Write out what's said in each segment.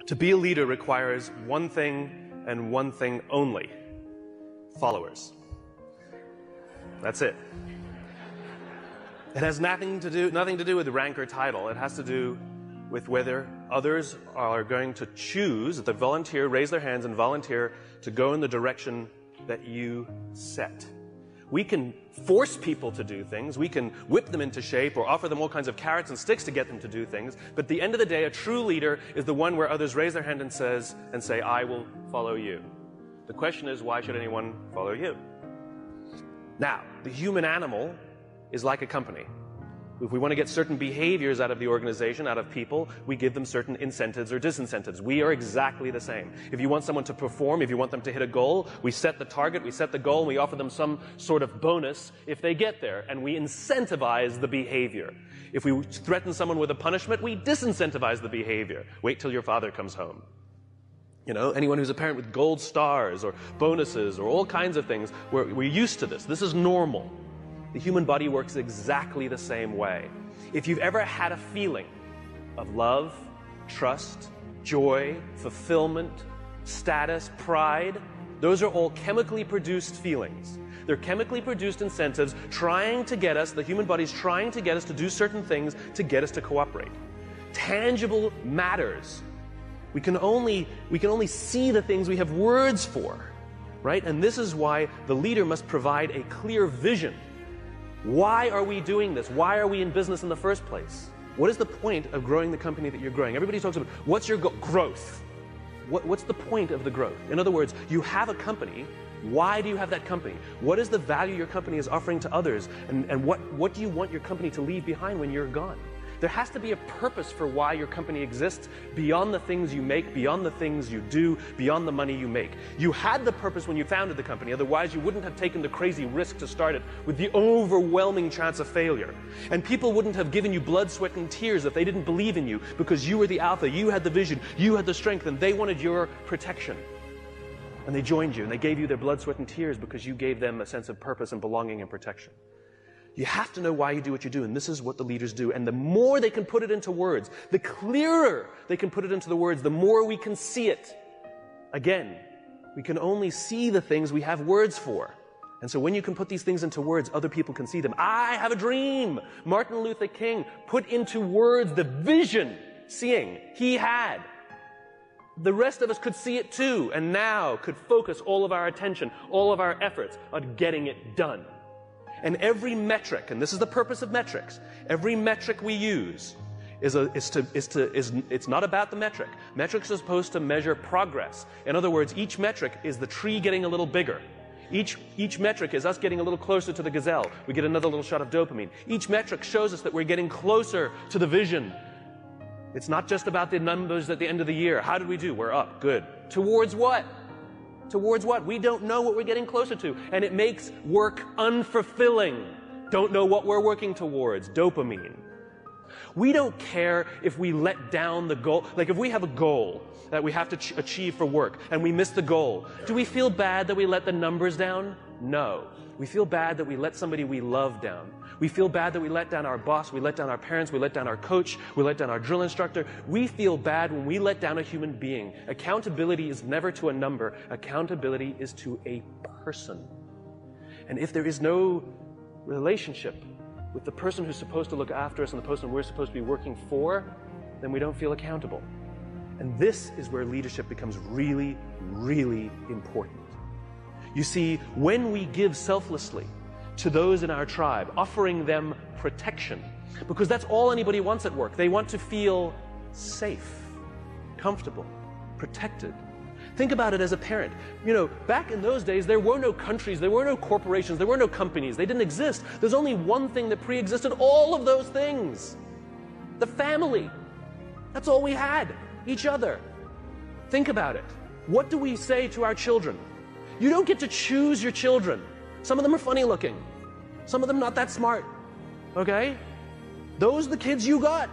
To be a leader requires one thing and one thing only: followers. That's it. It has nothing to do with rank or title. It has to do with whether others are going to choose, that they volunteer, raise their hands and volunteer to go in the direction that you set. We can force people to do things, we can whip them into shape or offer them all kinds of carrots and sticks to get them to do things, but at the end of the day, a true leader is the one where others raise their hand and say, I will follow you. The question is, why should anyone follow you? Now, the human animal is like a company. If we want to get certain behaviors out of the organization, out of people, we give them certain incentives or disincentives. We are exactly the same. If you want someone to perform, if you want them to hit a goal, we set the target, we set the goal, and we offer them some sort of bonus if they get there, and we incentivize the behavior. If we threaten someone with a punishment, we disincentivize the behavior. Wait till your father comes home. You know, anyone who's a parent with gold stars or bonuses or all kinds of things, we're used to this. This is normal. The human body works exactly the same way. If you've ever had a feeling of love, trust, joy, fulfillment, status, pride, those are all chemically produced feelings. They're chemically produced incentives trying to get us, the human body's trying to get us to do certain things to get us to cooperate. Tangible matters. We can only see the things we have words for, right? And this is why the leader must provide a clear vision. Why are we doing this? Why are we in business in the first place? What is the point of growing the company that you're growing? Everybody talks about, what's your growth? What's the point of the growth? In other words, you have a company. Why do you have that company? What is the value your company is offering to others? And what do you want your company to leave behind when you're gone? There has to be a purpose for why your company exists beyond the things you make, beyond the things you do, beyond the money you make. You had the purpose when you founded the company, otherwise you wouldn't have taken the crazy risk to start it with the overwhelming chance of failure. And people wouldn't have given you blood, sweat, and tears if they didn't believe in you, because you were the alpha, you had the vision, you had the strength, and they wanted your protection. And they joined you, and they gave you their blood, sweat, and tears because you gave them a sense of purpose and belonging and protection. You have to know why you do what you do, and this is what the leaders do. And the more they can put it into words, the clearer they can put it into the words, the more we can see it. Again, we can only see the things we have words for. And so when you can put these things into words, other people can see them. I have a dream. Martin Luther King put into words the vision, seeing he had. The rest of us could see it too, and now could focus all of our attention, all of our efforts on getting it done. And every metric, and this is the purpose of metrics, every metric we use it's not about the metric. Metrics are supposed to measure progress. In other words, each metric is the tree getting a little bigger. Each metric is us getting a little closer to the gazelle. We get another little shot of dopamine. Each metric shows us that we're getting closer to the vision. It's not just about the numbers at the end of the year. How did we do? We're up. Good. Towards what? Towards what? We don't know what we're getting closer to. And it makes work unfulfilling. Don't know what we're working towards. Dopamine. We don't care if we let down the goal. Like if we have a goal that we have to achieve for work and we miss the goal, do we feel bad that we let the numbers down? No. We feel bad that we let somebody we love down. We feel bad that we let down our boss, we let down our parents, we let down our coach, we let down our drill instructor. We feel bad when we let down a human being. Accountability is never to a number. Accountability is to a person. And if there is no relationship with the person who's supposed to look after us and the person we're supposed to be working for, then we don't feel accountable. And this is where leadership becomes really, really important. You see, when we give selflessly to those in our tribe, offering them protection, because that's all anybody wants at work. They want to feel safe, comfortable, protected. Think about it as a parent. You know, back in those days, there were no countries, there were no corporations, there were no companies. They didn't exist. There's only one thing that pre-existed all of those things. The family. That's all we had. Each other. Think about it. What do we say to our children? You don't get to choose your children. Some of them are funny looking. Some of them not that smart. Okay? Those are the kids you got.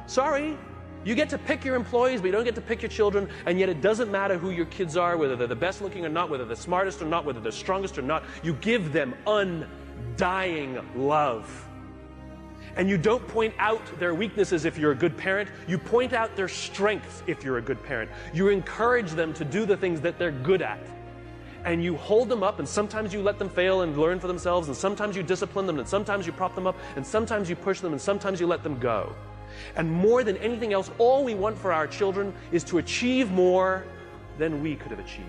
Sorry. You get to pick your employees, but you don't get to pick your children, and yet it doesn't matter who your kids are, whether they're the best looking or not, whether they're the smartest or not, whether they're strongest or not. You give them undying love. And you don't point out their weaknesses if you're a good parent. You point out their strengths if you're a good parent. You encourage them to do the things that they're good at. And you hold them up, and sometimes you let them fail and learn for themselves, and sometimes you discipline them, and sometimes you prop them up, and sometimes you push them, and sometimes you let them go. And more than anything else, all we want for our children is to achieve more than we could have achieved.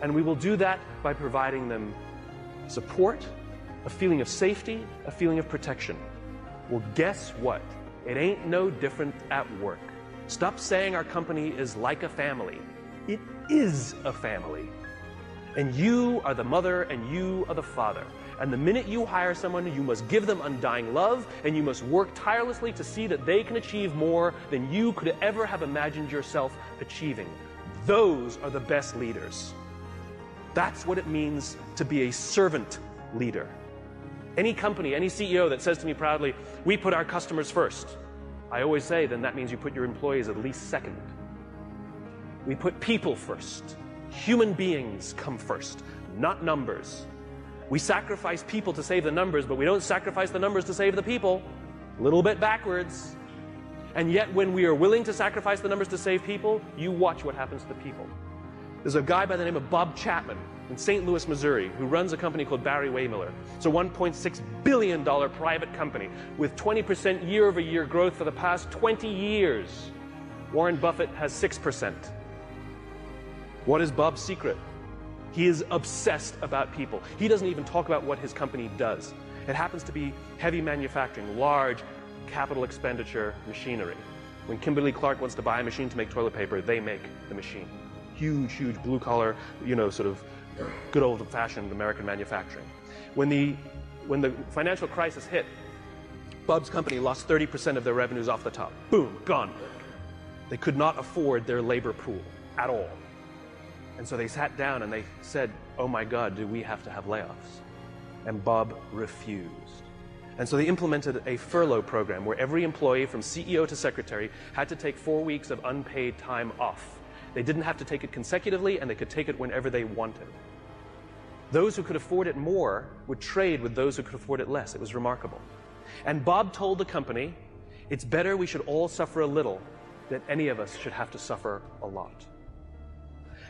And we will do that by providing them support, a feeling of safety, a feeling of protection. Well, guess what? It ain't no different at work. Stop saying our company is like a family. It is a family. And you are the mother and you are the father. And the minute you hire someone, you must give them undying love, and you must work tirelessly to see that they can achieve more than you could ever have imagined yourself achieving. Those are the best leaders. That's what it means to be a servant leader. Any company, any CEO that says to me proudly, "We put our customers first," I always say, then that means you put your employees at least second. We put people first. Human beings come first, not numbers. We sacrifice people to save the numbers, but we don't sacrifice the numbers to save the people. A little bit backwards. And yet when we are willing to sacrifice the numbers to save people, you watch what happens to the people. There's a guy by the name of Bob Chapman in St. Louis, Missouri, who runs a company called Barry Waymiller. It's a $1.6 billion private company with 20% year-over-year growth for the past 20 years. Warren Buffett has 6%. What is Bob's secret? He is obsessed about people. He doesn't even talk about what his company does. It happens to be heavy manufacturing, large capital expenditure machinery. When Kimberly-Clark wants to buy a machine to make toilet paper, they make the machine. Huge, huge blue-collar, sort of good old-fashioned American manufacturing. When the financial crisis hit, Bob's company lost 30% of their revenues off the top. Boom, gone. They could not afford their labor pool at all. And so they sat down and they said, "Oh my God, do we have to have layoffs?" And Bob refused. And so they implemented a furlough program where every employee from CEO to secretary had to take 4 weeks of unpaid time off. They didn't have to take it consecutively, and they could take it whenever they wanted. Those who could afford it more would trade with those who could afford it less. It was remarkable. And Bob told the company, "It's better we should all suffer a little than any of us should have to suffer a lot."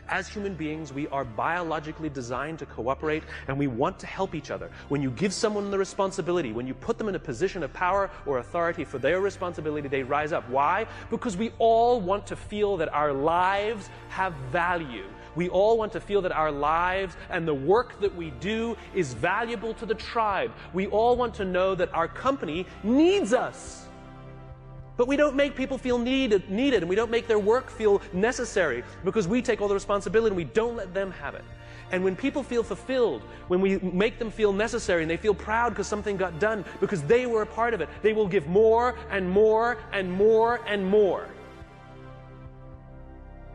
As human beings, we are biologically designed to cooperate, and we want to help each other. When you give someone the responsibility, when you put them in a position of power or authority for their responsibility, they rise up. Why? Because we all want to feel that our lives have value. We all want to feel that our lives and the work that we do is valuable to the tribe. We all want to know that our company needs us. But we don't make people feel needed, and we don't make their work feel necessary because we take all the responsibility and we don't let them have it. And when people feel fulfilled, when we make them feel necessary and they feel proud because something got done, because they were a part of it, they will give more and more and more and more.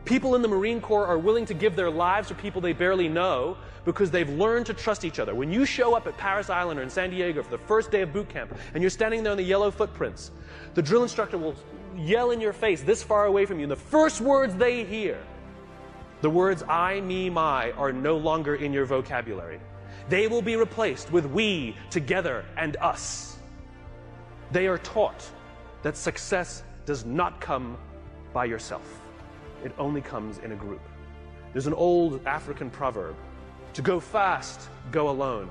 People in the Marine Corps are willing to give their lives to people they barely know because they've learned to trust each other. When you show up at Paris Island or in San Diego for the first day of boot camp and you're standing there in the yellow footprints, the drill instructor will yell in your face this far away from you, and the first words they hear, the words I, me, my, are no longer in your vocabulary. They will be replaced with we, together, and us. They are taught that success does not come by yourself. It only comes in a group. There's an old African proverb: to go fast, go alone.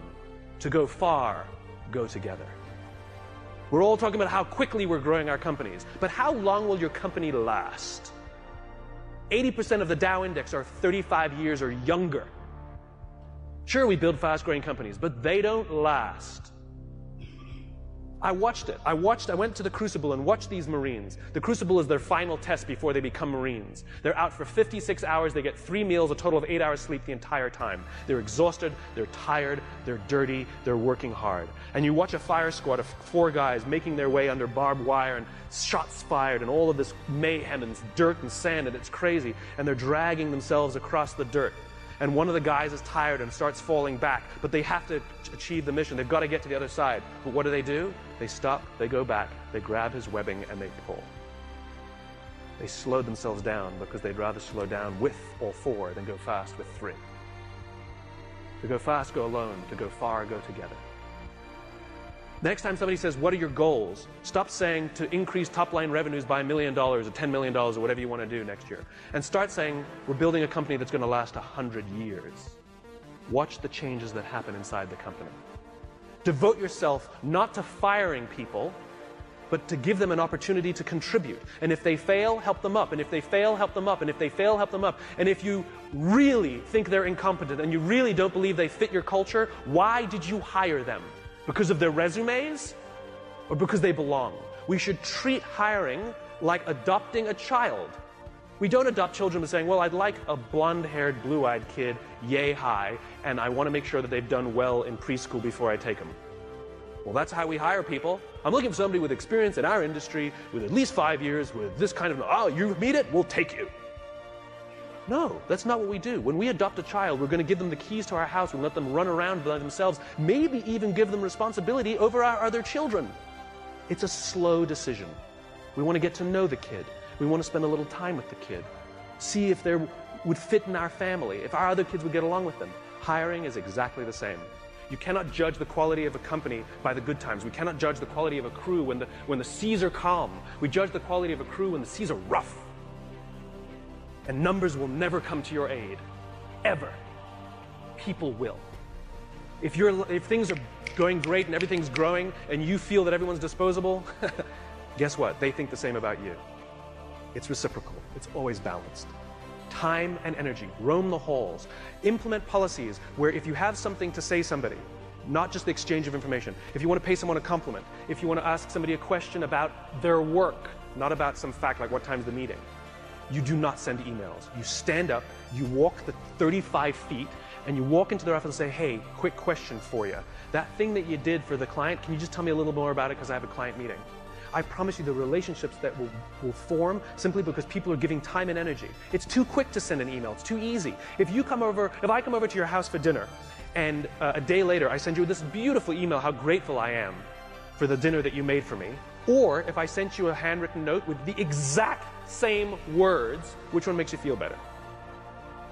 To go far, go together. We're all talking about how quickly we're growing our companies, but how long will your company last? 80% of the Dow Index are 35 years or younger. Sure, we build fast-growing companies, but they don't last. I watched it. I went to the Crucible and watched these Marines. The Crucible is their final test before they become Marines. They're out for 56 hours. They get 3 meals, a total of 8 hours sleep the entire time. They're exhausted, they're tired, they're dirty, they're working hard. And you watch a fire squad of 4 guys making their way under barbed wire and shots fired and all of this mayhem and dirt and sand, and it's crazy. And they're dragging themselves across the dirt. And one of the guys is tired and starts falling back, but they have to achieve the mission. They've got to get to the other side. But what do? They stop, they go back, they grab his webbing, and they pull. They slowed themselves down because they'd rather slow down with all 4 than go fast with 3. To go fast, go alone. To go far, go together. The next time somebody says, what are your goals? Stop saying to increase top-line revenues by $1 million or $10 million or whatever you want to do next year. And start saying, we're building a company that's going to last 100 years. Watch the changes that happen inside the company. Devote yourself not to firing people, but to give them an opportunity to contribute. And if they fail, help them up. And if they fail, help them up. And if they fail, help them up. And if you really think they're incompetent and you really don't believe they fit your culture, why did you hire them? Because of their resumes or because they belong? We should treat hiring like adopting a child. We don't adopt children by saying, well, I'd like a blonde-haired, blue-eyed kid, yay high, and I want to make sure that they've done well in preschool before I take them. Well, that's how we hire people. I'm looking for somebody with experience in our industry, with at least 5 years, with this kind of, oh, you meet it, we'll take you. No, that's not what we do. When we adopt a child, we're going to give them the keys to our house and let them run around by themselves, maybe even give them responsibility over our other children. It's a slow decision. We want to get to know the kid. We want to spend a little time with the kid. See if they would fit in our family, if our other kids would get along with them. Hiring is exactly the same. You cannot judge the quality of a company by the good times. We cannot judge the quality of a crew when the seas are calm. We judge the quality of a crew when the seas are rough. And numbers will never come to your aid, ever. People will. If things are going great and everything's growing and you feel that everyone's disposable, guess what? They think the same about you. It's reciprocal. It's always balanced. Time and energy. Roam the halls. Implement policies where if you have something to say somebody, not just the exchange of information, if you want to pay someone a compliment, if you want to ask somebody a question about their work, not about some fact like what time's the meeting, you do not send emails. You stand up, you walk the 35 feet, and you walk into their office and say, hey, quick question for you. That thing that you did for the client, can you just tell me a little more about it because I have a client meeting? I promise you the relationships that will form simply because people are giving time and energy. It's too quick to send an email. It's too easy. If I come over to your house for dinner, and a day later I send you this beautiful email how grateful I am for the dinner that you made for me, or if I sent you a handwritten note with the exact same words, which one makes you feel better?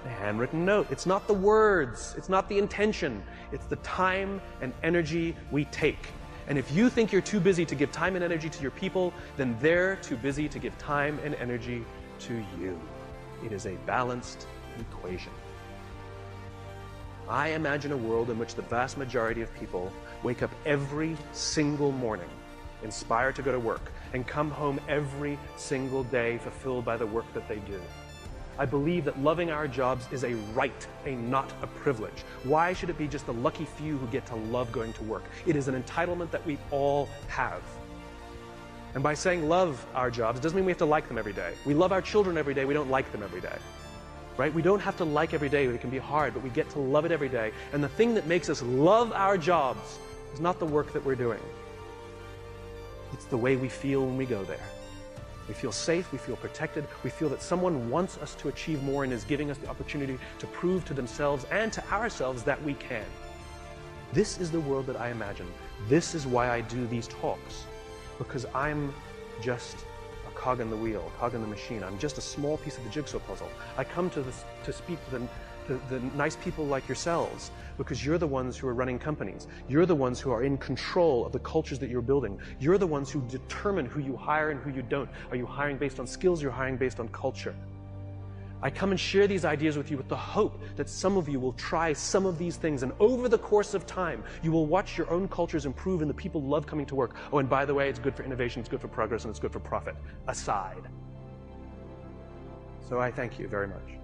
The handwritten note. It's not the words. It's not the intention. It's the time and energy we take. And if you think you're too busy to give time and energy to your people, then they're too busy to give time and energy to you. It is a balanced equation. I imagine a world in which the vast majority of people wake up every single morning inspired to go to work and come home every single day fulfilled by the work that they do. I believe that loving our jobs is a right, not a privilege. Why should it be just the lucky few who get to love going to work? It is an entitlement that we all have. And by saying love our jobs, it doesn't mean we have to like them every day. We love our children every day, we don't like them every day. Right? We don't have to like every day, it can be hard, but we get to love it every day. And the thing that makes us love our jobs is not the work that we're doing. It's the way we feel when we go there. We feel safe, we feel protected, we feel that someone wants us to achieve more and is giving us the opportunity to prove to themselves and to ourselves that we can. This is the world that I imagine. This is why I do these talks, because I'm just a cog in the wheel, a cog in the machine. I'm just a small piece of the jigsaw puzzle. I come to speak to the nice people like yourselves, because you're the ones who are running companies. You're the ones who are in control of the cultures that you're building. You're the ones who determine who you hire and who you don't. Are you hiring based on skills? You're hiring based on culture. I come and share these ideas with you with the hope that some of you will try some of these things, and over the course of time, you will watch your own cultures improve and the people love coming to work. Oh, and by the way, it's good for innovation, it's good for progress, and it's good for profit, aside. So I thank you very much.